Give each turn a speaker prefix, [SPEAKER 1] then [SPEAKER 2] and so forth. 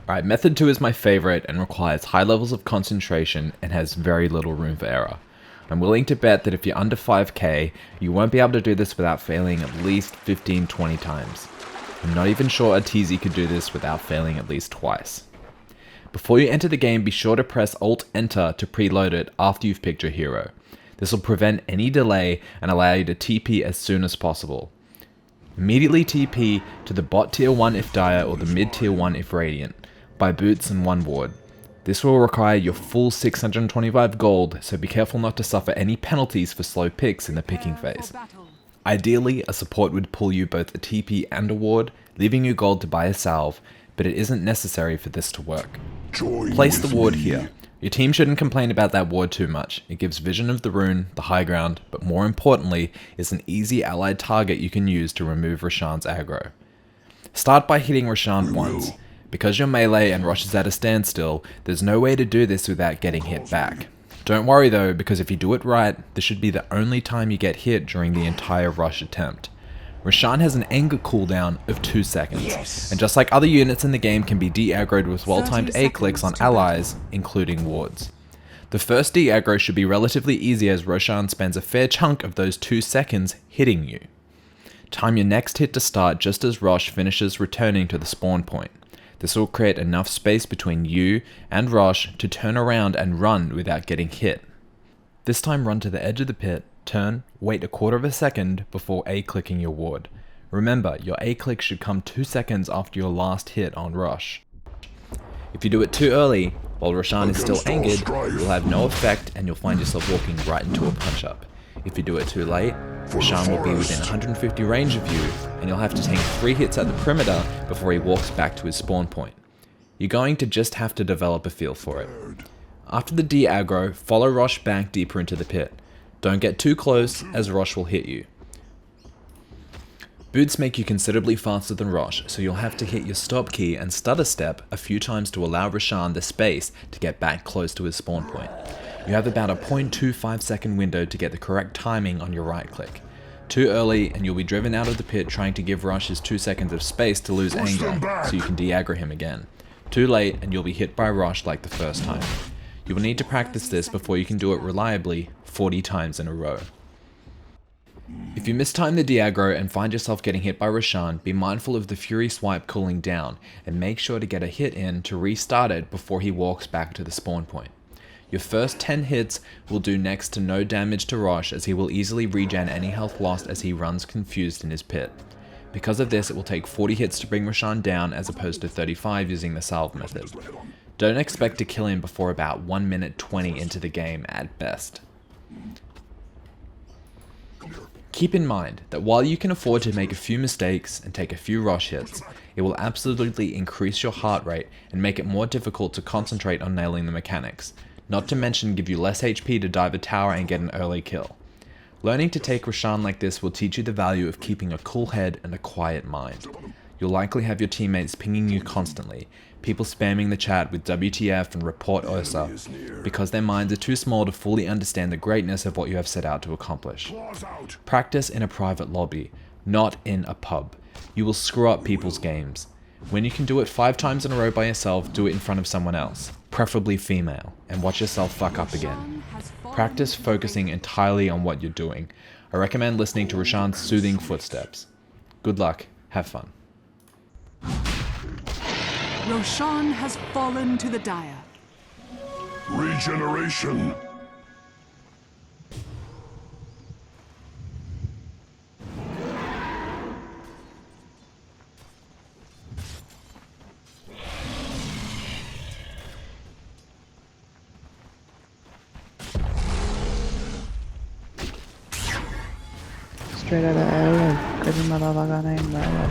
[SPEAKER 1] Alright, method 2 is my favorite and requires high levels of concentration and has very little room for error. I'm willing to bet that if you're under 5k, you won't be able to do this without failing at least 15-20 times. I'm not even sure a TZ could do this without failing at least twice. Before you enter the game, be sure to press Alt-Enter to preload it after you've picked your hero. This will prevent any delay and allow you to TP as soon as possible. Immediately TP to the bot tier 1 if Dire or the mid tier 1 if Radiant. Buy boots and 1 ward. This will require your full 625 gold, so be careful not to suffer any penalties for slow picks in the picking phase. Ideally, a support would pull you both a TP and a ward, leaving you gold to buy a salve, but it isn't necessary for this to work. Place the ward here. Your team shouldn't complain about that ward too much. It gives vision of the rune, the high ground, but more importantly, is an easy allied target you can use to remove Roshan's aggro. Start by hitting Roshan once. Because you're melee and Rosh is at a standstill, there's no way to do this without getting hit back. Don't worry though, because if you do it right, this should be the only time you get hit during the entire rush attempt. Roshan has an anger cooldown of 2 seconds, and just like other units in the game can be de-aggroed with well-timed A-clicks on allies, including wards. The first de-aggro should be relatively easy as Roshan spends a fair chunk of those 2 seconds hitting you. Time your next hit to start just as Rosh finishes returning to the spawn point. This will create enough space between you and Rosh to turn around and run without getting hit. This time run to the edge of the pit, turn, wait a quarter of a second before A-clicking your ward. Remember, your A-click should come 2 seconds after your last hit on Rosh. If you do it too early, while Roshan is still angered, it will have no effect and you'll find yourself walking right into a punch-up. If you do it too late, Roshan will be within 150 range of you, and you'll have to take 3 hits at the perimeter before he walks back to his spawn point. You're going to just have to develop a feel for it. After the de-aggro, follow Rosh back deeper into the pit. Don't get too close, as Rosh will hit you. Boots make you considerably faster than Rosh, so you'll have to hit your stop key and stutter step a few times to allow Roshan the space to get back close to his spawn point. You have about a 0.25 second window to get the correct timing on your right click. Too early and you'll be driven out of the pit trying to give Rosh his 2 seconds of space to lose anger, so you can de-aggro him again. Too late and you'll be hit by Rosh like the first time. You will need to practice this before you can do it reliably 40 times in a row. If you mistime the de-aggro and find yourself getting hit by Roshan, be mindful of the Fury swipe cooling down and make sure to get a hit in to restart it before he walks back to the spawn point. Your first 10 hits will do next to no damage to Rosh as he will easily regen any health lost as he runs confused in his pit. Because of this, it will take 40 hits to bring Roshan down as opposed to 35 using the salve method. Don't expect to kill him before about 1 minute 20 into the game at best. Keep in mind that while you can afford to make a few mistakes and take a few Rosh hits, it will absolutely increase your heart rate and make it more difficult to concentrate on nailing the mechanics. Not to mention give you less HP to dive a tower and get an early kill. Learning to take Roshan like this will teach you the value of keeping a cool head and a quiet mind. You'll likely have your teammates pinging you constantly, people spamming the chat with WTF and report Ursa, because their minds are too small to fully understand the greatness of what you have set out to accomplish. Practice in a private lobby, not in a pub. You will screw up people's games. When you can do it 5 times in a row by yourself, do it in front of someone else, preferably female, and watch yourself fuck up again. Practice focusing entirely on what you're doing. I recommend listening to Roshan's soothing footsteps. Good luck, have fun.
[SPEAKER 2] Roshan has fallen to the Dire.
[SPEAKER 3] Regeneration.
[SPEAKER 4] Straight out of L, good motherfucker name there.